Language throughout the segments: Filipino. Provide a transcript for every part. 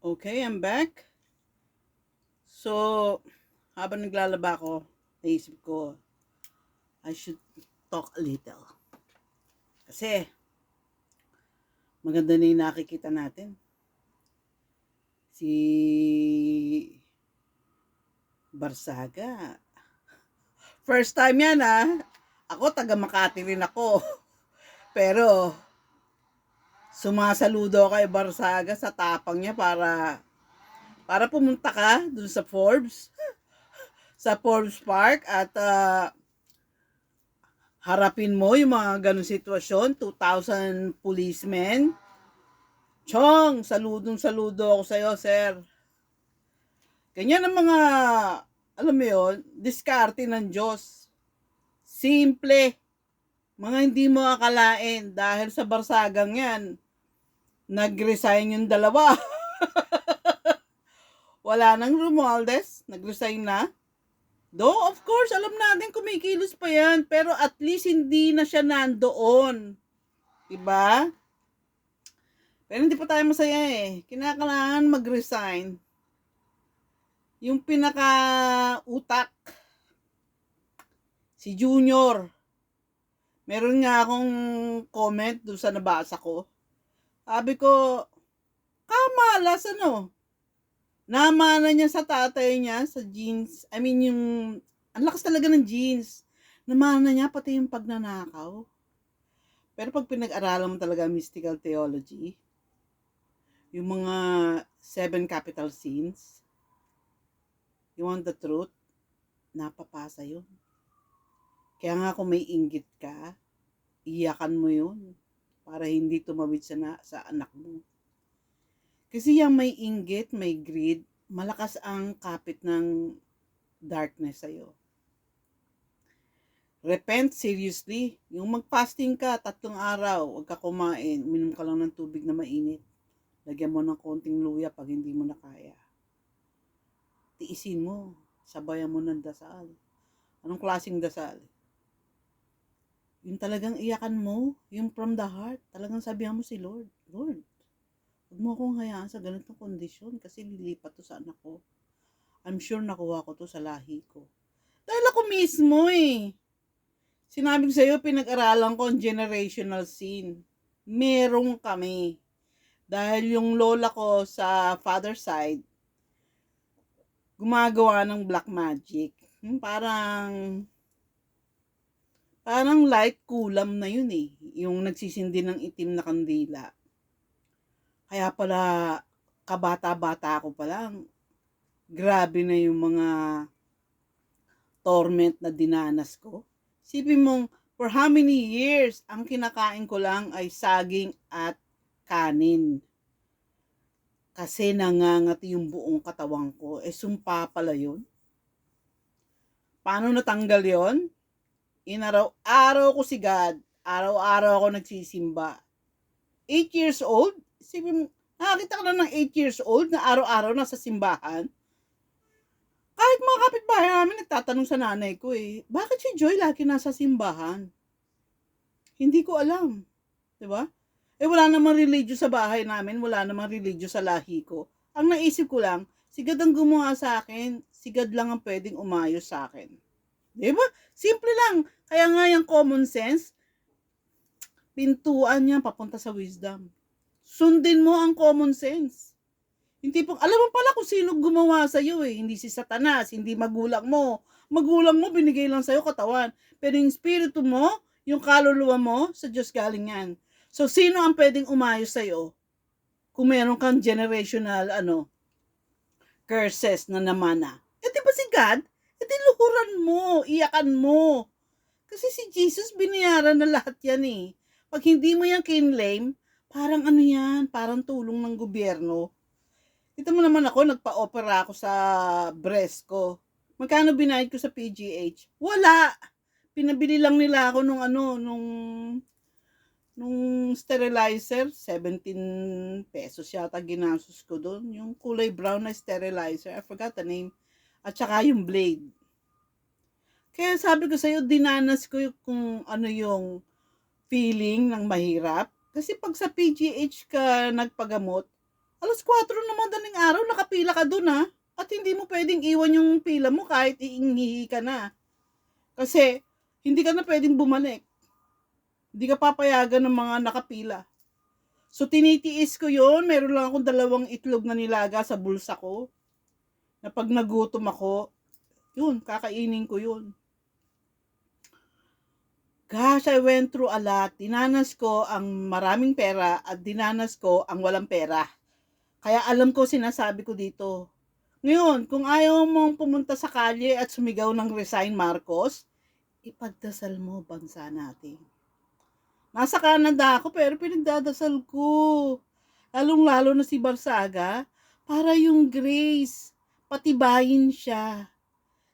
Okay, I'm back. So, habang naglalaba ko, naisip ko, I should talk a little. Kasi, maganda na yung nakikita natin. Si Barsaga. First time yan Ako, taga Makati rin ako. Pero, sumasaludo kay Barsaga sa tapang niya para pumunta ka dun sa Forbes Park at harapin mo yung mga ganong sitwasyon, 2,000 policemen. Chong, saludo ako sa'yo, sir. Ganyan ang mga, alam mo yun, diskarte ng Diyos. Simple. Mga hindi mo akalain dahil sa barsagang yan, nag-resign yung dalawa. Wala nang Romualdez, nag-resign na. Though, of course, alam natin kumikilos pa yan, pero at least hindi na siya nandoon. Diba? Pero hindi pa tayo masaya Kinakailangan mag-resign. Yung pinaka-utak, si Junior. Meron nga akong comment doon sa nabasa ko. Sabi ko, kamalas Namana niya sa tatay niya, sa jeans. I mean, ang lakas talaga ng jeans. Namana niya pati yung pagnanakaw. Pero pag pinag-aralan mo talaga mystical theology, yung mga 7 capital sins, you want the truth, napapasa yun. Kaya nga kung may inggit ka, iyakan mo yun para hindi tumawid sa anak mo. Kasi yung may inggit, may greed, malakas ang kapit ng darkness sa'yo. Repent seriously. Yung mag-fasting ka, 3 araw, huwag ka kumain, uminom ka lang ng tubig na mainit. Lagyan mo ng konting luya pag hindi mo na kaya. Tiisin mo, sabayan mo ng dasal. Anong klaseng dasal? Yung talagang iyakan mo, yung from the heart, talagang sabihan mo si Lord, Lord, huwag mo akong hayaan sa ganitong kondisyon kasi lilipat to sa anak ko. I'm sure nakuha ko to sa lahi ko. Dahil ako mismo Sinabi ko sa'yo, pinag-aralan ko ang generational sin. Merong kami. Dahil yung lola ko sa father side, gumagawa ng black magic. Parang light kulam na yun Yung nagsisindi ng itim na kandila. Kaya pala, kabata-bata ako pa lang, grabe na yung mga torment na dinanas ko. Sipin mong, for how many years, ang kinakain ko lang ay saging at kanin. Kasi nangangati yung buong katawan ko. Sumpa pala yun. Paano natanggal yon? Inaraw-araw ko si God. Araw-araw ako nagsisimba. 8 years old? Sipin mo, nakakita ka na ng 8 years old na araw-araw nasa simbahan? Kahit mga kapitbahay namin nagtatanong sa nanay ko bakit si Joy lagi nasa simbahan? Hindi ko alam. Diba? Wala namang religious sa bahay namin, wala namang religious sa lahi ko. Ang naisip ko lang, si God ang gumawa sa akin, si God lang ang pwedeng umayos sa akin. Diba? Simple lang. Kaya nga yung common sense, pintuan niya papunta sa wisdom. Sundin mo ang common sense. Hindi po, alam mo pala kung sino gumawa sa iyo Hindi si Satanas, hindi magulang mo. Magulang mo binigay lang sa iyo katawan. Pero yung espiritu mo, yung kaluluwa mo, sa Diyos galing yan. So sino ang pwedeng umayos sa iyo? Kung meron kang generational curses na namana. Di ba si God? Luhuran mo, iyakan mo. Kasi si Jesus binayaran na lahat yan Pag hindi mo yan kinlaim, parang yan, parang tulong ng gobyerno. Ito mo naman ako, nagpa-opera ako sa breast ko. Magkano binayad ko sa PGH? Wala! Pinabili lang nila ako nung sterilizer, 17 pesos yata ginastos ko doon. Yung kulay brown na sterilizer, I forgot the name. At saka yung blade. Kaya sabi ko sa'yo, dinanas ko kung ano yung feeling ng mahirap. Kasi pag sa PGH ka nagpagamot, Alas 4 na madaling araw, nakapila ka dun ha. At hindi mo pwedeng iwan yung pila mo kahit iinghihi ka na. Kasi, hindi ka na pwedeng bumalik. Hindi ka papayagan ng mga nakapila. So, tinitiis ko yun. Meron lang akong 2 itlog na nilaga sa bulsa ko. Na pag nagutom ako, yun, kakainin ko yun. Gosh, I went through a lot. Dinanas ko ang maraming pera at dinanas ko ang walang pera. Kaya alam ko sinasabi ko dito. Ngayon, kung ayaw mong pumunta sa kalye at sumigaw ng resign, Marcos, ipagdasal mo bansa natin. Nasa Canada ako pero pinagdadasal ko. Lalong-lalo na si Barsaga para yung Grace, patibayin siya.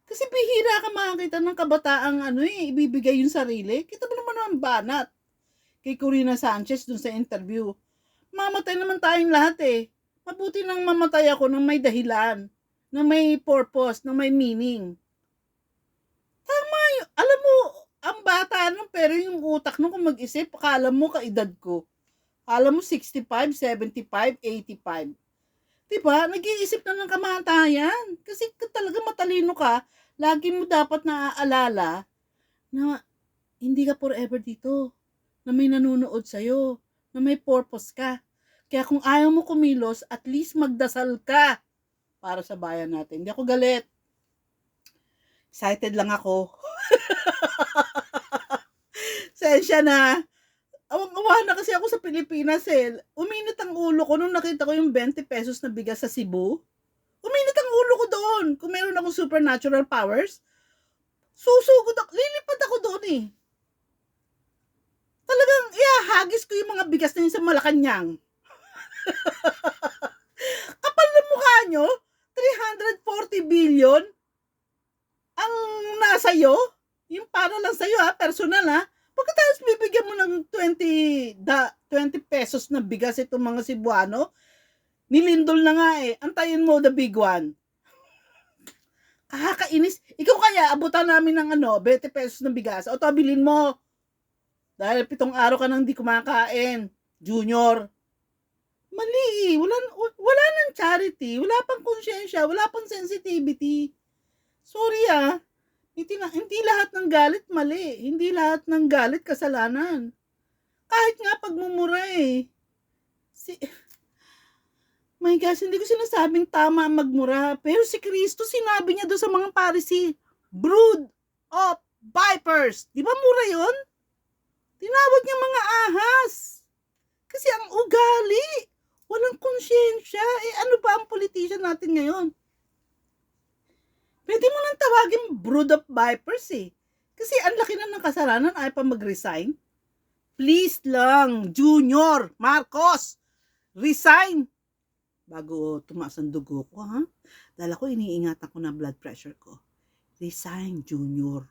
Kasi bihira ka makakita ng kabataang ibibigay yung sarili. Kita mo naman ang banat kay Corina Sanchez dun sa interview. Mamatay naman tayong lahat eh. Mabuti nang mamatay ako nang may dahilan, na may purpose, na may meaning. Tama yun. Alam mo, ang bata nung pero yung utak nung kung mag-isip, akala mo kaedad ko. Akala mo 65, 75, 85. Diba? Nag-iisip na ng kamatayan. Kasi talaga matalino ka, lagi mo dapat naaalala na hindi ka forever dito. Na may nanonood sa'yo. Na may purpose ka. Kaya kung ayaw mo kumilos, at least magdasal ka para sa bayan natin. Hindi ako galit. Excited lang ako. Sensya na. Awang-awa na kasi ako sa Pilipinas eh. Uminit ang ulo ko nung nakita ko yung 20 pesos na bigas sa Cebu. Uminit ang ulo ko doon. Kung meron akong supernatural powers, susugod ako. Lilipad ako doon eh. Talagang ihahagis ko yung mga bigas na yun sa Malacanang. Kapal na mukha nyo, 340 billion ang nasa'yo. Yung para lang sa'yo ha, personal ha. Pagkatapos bibigyan mo ng 20 pesos na bigas itong mga Cebuano, nilindol na nga eh. Antayin mo the big one. Kakainis. Ikaw kaya, abutan namin ng 20 pesos na bigas. O tabilin mo. Dahil 7 araw ka nang di kumakain. Junior. Mali. Wala nang charity. Wala pang konsyensya. Wala pang sensitivity. Sorry ah. Hindi lahat ng galit mali. Hindi lahat ng galit kasalanan. Kahit nga pagmumura eh. My gosh, hindi ko sinasabing tama ang magmura. Pero si Kristo, sinabi niya doon sa mga Pharisee, brood of vipers. Di ba mura yun? Tinawag niya mga ahas. Kasi ang ugali, walang konsyensya. Ano ba ang politician natin ngayon? Pwede mo nang tawagin brood of vipers eh. Kasi ang laki na ng kasalanan, ay pa mag-resign. Please lang, Junior, Marcos, resign. Bago tumaas ang dugo ko, ha? Dahil ako iniingatan ko na blood pressure ko. Resign, Junior.